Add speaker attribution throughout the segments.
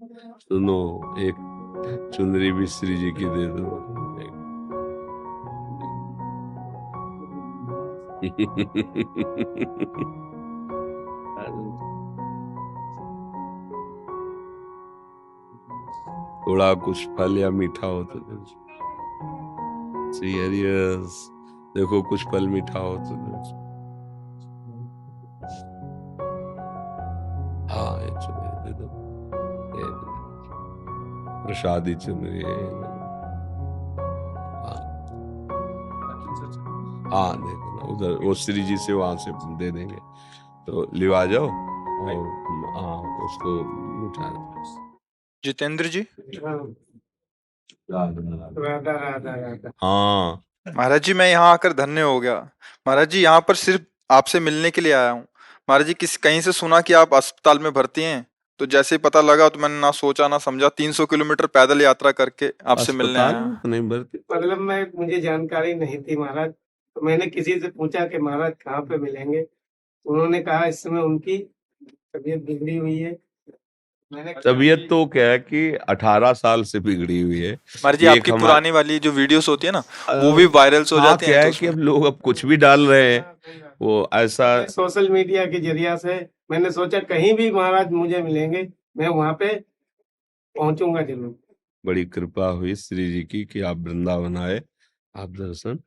Speaker 1: सुनो, एक चुनरी भी श्री जी की दे दो। थोड़ा कुछ फल या मीठा हो तो दो। सीरियस, देखो कुछ फल मीठा हो तो दो। हाँ, ये चुनरी दे दो, ये प्रसादी चुनरी है। हाँ हाँ, दे देना उधर, वो श्री जी से वहां से दे देंगे, तो लिवा जाओ और हाँ उसको मिठा।
Speaker 2: जितेंद्र जी।
Speaker 1: राधा राधा राधा। हाँ
Speaker 2: महाराज जी, मैं यहाँ आकर धन्य हो गया। महाराज जी, यहाँ पर सिर्फ आपसे मिलने के लिए आया हूँ। महाराज जी, किस कहीं से सुना कि आप अस्पताल में भर्ती हैं, तो जैसे ही पता लगा तो मैंने ना सोचा ना समझा 300 किलोमीटर पैदल यात्रा करके आपसे मिलने
Speaker 1: अस्पताल
Speaker 2: आया।
Speaker 1: में तो नहीं भर्ती।
Speaker 3: मतलब मैं मुझे जानकारी नहीं थी महाराज, तो मैंने किसी से पूछा कि महाराज कहाँ पे मिलेंगे, तो उन्होंने कहा इस समय उनकी तबीयत बिगड़ी हुई है। मैंने
Speaker 1: तबीयत तो क्या है कि 18 साल से बिगड़ी हुई है।
Speaker 2: महाराज जी,
Speaker 1: ये एक
Speaker 2: आपकी पुरानी वाली जो वीडियोस होती है ना, वो भी वायरल हो
Speaker 1: हाँ,
Speaker 2: जाती हैं
Speaker 1: क्या
Speaker 2: तो
Speaker 1: है कि
Speaker 2: उसमें।
Speaker 1: अब लोग अब कुछ भी डाल रहे हैं, वो ऐसा।
Speaker 3: सोशल मीडिया के जरिया से मैंने सोचा कहीं भी महाराज मुझे मिलेंगे, मैं वहां पे पहुंचूंगा जरूर।
Speaker 1: बड़ी कृपा हुई श्री जी की कि आप वृंदावन आए, आप दर्शन,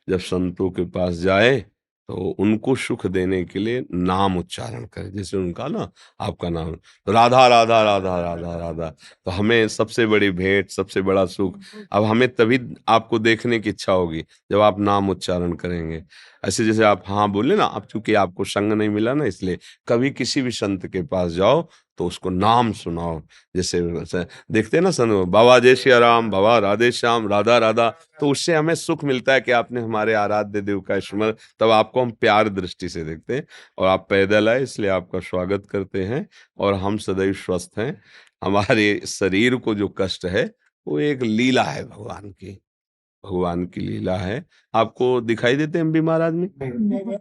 Speaker 1: जब संतों के पास जाए तो उनको सुख देने के लिए नाम उच्चारण करें, जैसे उनका ना आपका नाम, तो राधा राधा राधा राधा राधा, तो हमें सबसे बड़ी भेंट, सबसे बड़ा सुख। अब हमें तभी आपको देखने की इच्छा होगी जब आप नाम उच्चारण करेंगे। ऐसे जैसे आप हाँ बोले ना, अब चूंकि आपको संग नहीं मिला ना, इसलिए कभी किसी भी संत के पास जाओ तो उसको नाम सुनाओ। जैसे देखते हैं ना सन, बाबा जय श्री राम, बाबा राधे श्याम, राधा राधा, तो उससे हमें सुख मिलता है कि आपने हमारे आराध्य देव का स्मरण, तब आपको हम प्यार दृष्टि से देखते हैं। और आप पैदल आए इसलिए आपका स्वागत करते हैं, और हम सदैव स्वस्थ हैं। हमारे शरीर को जो कष्ट है वो एक लीला है भगवान की, भगवान की लीला है। आपको दिखाई देते हैं बीमार आदमी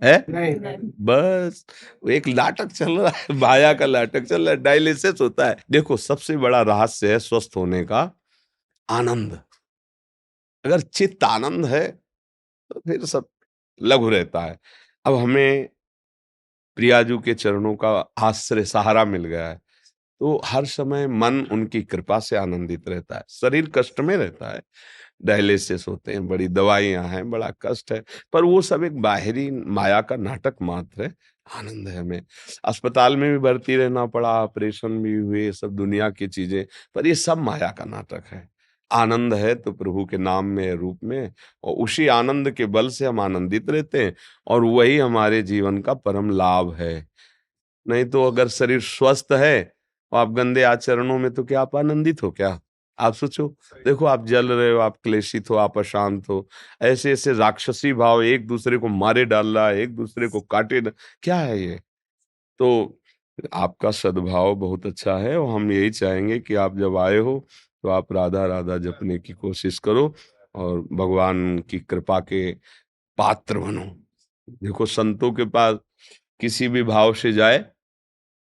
Speaker 1: है?
Speaker 3: नहीं,
Speaker 1: बस वो एक नाटक चल रहा है, माया का नाटक चल रहा है, डायलिसिस होता है। देखो सबसे बड़ा रहस्य है स्वस्थ होने का आनंद। अगर चित्त आनंद है तो फिर सब लघु रहता है। अब हमें प्रियाजू के चरणों का आश्रय सहारा मिल गया है, तो हर समय मन उनकी कृपा से आनंदित रहता है। शरीर कष्ट में रहता है, डायलिसिस होते हैं, बड़ी दवाइयां हैं, बड़ा कष्ट है, पर वो सब एक बाहरी माया का नाटक मात्र है। आनंद है हमें। अस्पताल में भी भर्ती रहना पड़ा, ऑपरेशन भी हुए, सब दुनिया की चीजें, पर ये सब माया का नाटक है। आनंद है तो प्रभु के नाम में, रूप में, और उसी आनंद के बल से हम आनंदित रहते हैं, और वही हमारे जीवन का परम लाभ है। नहीं तो अगर शरीर स्वस्थ है और आप गंदे आचरणों में, तो क्या आप आनंदित हो क्या? आप सोचो, देखो आप जल रहे हो, आप क्लेशित हो, आप अशांत हो, ऐसे ऐसे राक्षसी भाव एक दूसरे को मारे डाल रहा है, एक दूसरे को क्या है ये? तो आपका सद्भाव बहुत अच्छा है, और हम यही चाहेंगे कि आप जब आए हो तो आप राधा राधा जपने की कोशिश करो और भगवान की कृपा के पात्र बनो। देखो संतों के पास किसी भी भाव से जाए,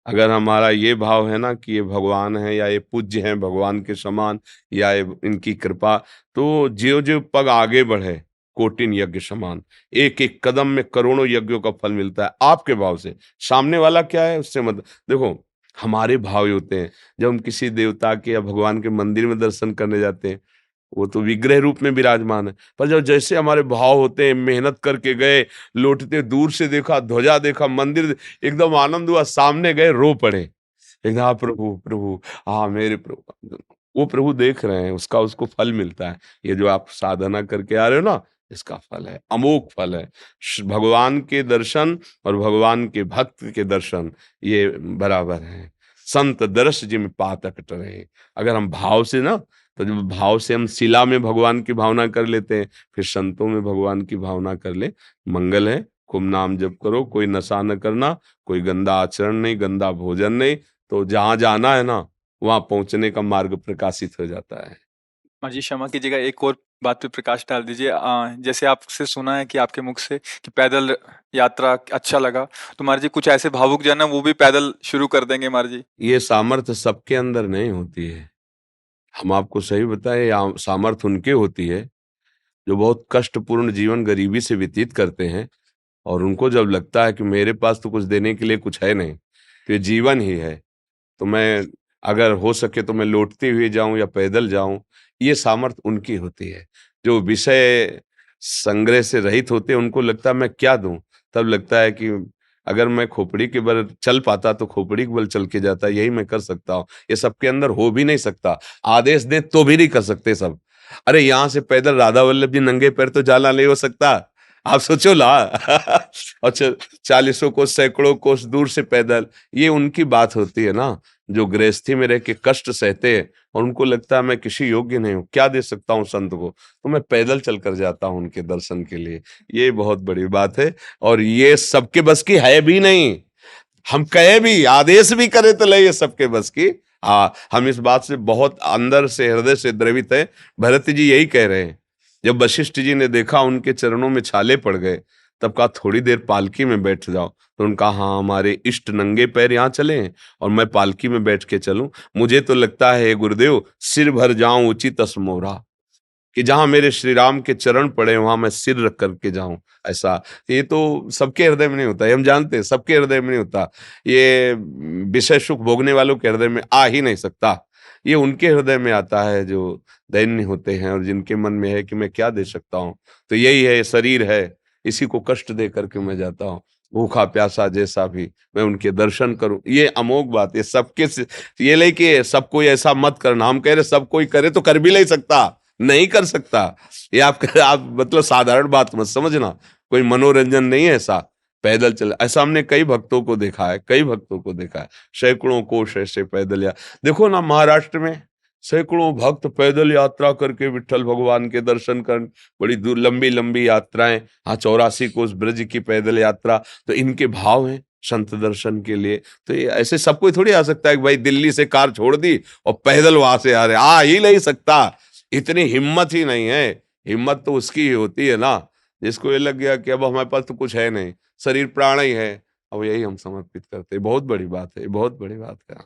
Speaker 1: अगर हमारा ये भाव है ना कि ये भगवान है, या ये पूज्य हैं भगवान के समान, या ये इनकी कृपा, तो ज्यों ज्यों पग आगे बढ़े कोटिन यज्ञ समान, एक एक कदम में करोड़ों यज्ञों का फल मिलता है आपके भाव से। सामने वाला क्या है उससे मत देखो। हमारे भाव ये होते हैं, जब हम किसी देवता के या भगवान के मंदिर में दर्शन करने जाते हैं, वो तो विग्रह रूप में विराजमान है, पर जब जैसे हमारे भाव होते हैं, मेहनत करके गए, लौटते दूर से देखा, ध्वजा देखा, मंदिर, एकदम आनंद हुआ, सामने गए रो पड़े, एकदम हाँ प्रभु प्रभु, हाँ मेरे प्रभु, वो प्रभु देख रहे हैं, उसका उसको फल मिलता है। ये जो आप साधना करके आ रहे हो ना, इसका फल है, अमोघ फल है। भगवान के दर्शन और भगवान के भक्त के दर्शन ये बराबर है। संत दर्श जिम पातक टरे। अगर हम भाव से ना, तो जब भाव से हम शिला में भगवान की भावना कर लेते हैं, फिर संतों में भगवान की भावना कर ले, मंगल है। खूब नाम जप करो, कोई नशा न करना, कोई गंदा आचरण नहीं, गंदा भोजन नहीं, तो जहां जाना है ना, वहां पहुंचने का मार्ग प्रकाशित हो जाता है।
Speaker 2: महाराज जी क्षमा कीजिएगा, एक और बात पे प्रकाश डाल दीजिए। जैसे आपसे सुना है कि आपके मुख से कि पैदल यात्रा अच्छा लगा, तो महाराज जी कुछ ऐसे भावुक जन है वो भी पैदल शुरू कर देंगे महाराज जी।
Speaker 1: ये सामर्थ्य सबके अंदर नहीं होती है। हम आपको सही बताएं, सामर्थ्य उनके होती है जो बहुत कष्टपूर्ण जीवन गरीबी से व्यतीत करते हैं, और उनको जब लगता है कि मेरे पास तो कुछ देने के लिए कुछ है नहीं, तो ये जीवन ही है, तो मैं अगर हो सके तो मैं लौटते हुए जाऊं या पैदल जाऊं, ये सामर्थ्य उनकी होती है। जो विषय संग्रह से रहित होते हैं उनको लगता है मैं क्या दूं, तब लगता है कि अगर मैं खोपड़ी के बल चल पाता तो खोपड़ी के बल चल के जाता, यही मैं कर सकता हूँ। ये सबके अंदर हो भी नहीं सकता, आदेश दे तो भी नहीं कर सकते सब। अरे यहाँ से पैदल राधा वल्लभ जी नंगे पैर तो जाना नहीं हो सकता, आप सोचो ला। अच्छा, चालीसों कोस सैकड़ों कोस दूर से पैदल, ये उनकी बात होती है ना, जो गृहस्थी में रह के कष्ट सहते हैं और उनको लगता है मैं किसी योग्य नहीं हूँ, क्या दे सकता हूँ संत को, तो मैं पैदल चल कर जाता हूँ उनके दर्शन के लिए। ये बहुत बड़ी बात है, और ये सबके बस की है भी नहीं। हम कहे भी, आदेश भी करे तो ले, ये सबके बस की। हाँ, हम इस बात से बहुत अंदर से, हृदय से द्रवित है। भरत जी यही कह रहे हैं, जब वशिष्ठ जी ने देखा उनके चरणों में छाले पड़ गए, तब कहा थोड़ी देर पालकी में बैठ जाओ। तो उनका हाँ, हमारे इष्ट नंगे पैर यहाँ चले हैं और मैं पालकी में बैठ के चलूं, मुझे तो लगता है गुरुदेव सिर भर जाऊं उचित असमोरा, कि जहां मेरे श्री राम के चरण पड़े वहां मैं सिर रख करके जाऊं। ऐसा ये तो सबके हृदय में नहीं होता, ये हम जानते हैं, सबके हृदय में नहीं होता। ये विषय सुख भोगने वालों के हृदय में आ ही नहीं सकता। ये उनके हृदय में आता है जो दैन्य होते हैं और जिनके मन में है कि मैं क्या दे सकता हूँ। तो यही है, शरीर है, इसी को कष्ट दे करके मैं जाता हूँ, भूखा प्यासा जैसा भी मैं उनके दर्शन करूं। ये अमोघ बात है सबके ये लेके सब कोई ऐसा मत करना। हम कह रहे सब कोई करे तो कर भी नहीं सकता, नहीं कर सकता। ये आप मतलब साधारण बात मत समझना, कोई मनोरंजन नहीं है ऐसा। पैदल चल, ऐसा हमने कई भक्तों को देखा है, कई भक्तों को देखा है, सैकड़ों कोस ऐसे पैदल। या देखो ना, महाराष्ट्र में सैकड़ों भक्त पैदल यात्रा करके विट्ठल भगवान के दर्शन कर, बड़ी दूर लंबी लंबी यात्राएं। हाँ, 84 कोस ब्रज की पैदल यात्रा, तो इनके भाव हैं संत दर्शन के लिए। तो ये ऐसे सब कोई थोड़ी आ सकता है कि भाई दिल्ली से कार छोड़ दी और पैदल वहां से आ रहे, आ ही नहीं सकता। इतनी हिम्मत ही नहीं है। हिम्मत तो उसकी ही होती है ना जिसको ये लग गया कि अब हमारे पास तो कुछ है नहीं, शरीर प्राण ही है, अब यही हम समर्पित करते हैं। बहुत बड़ी बात है, बहुत बड़ी बात है।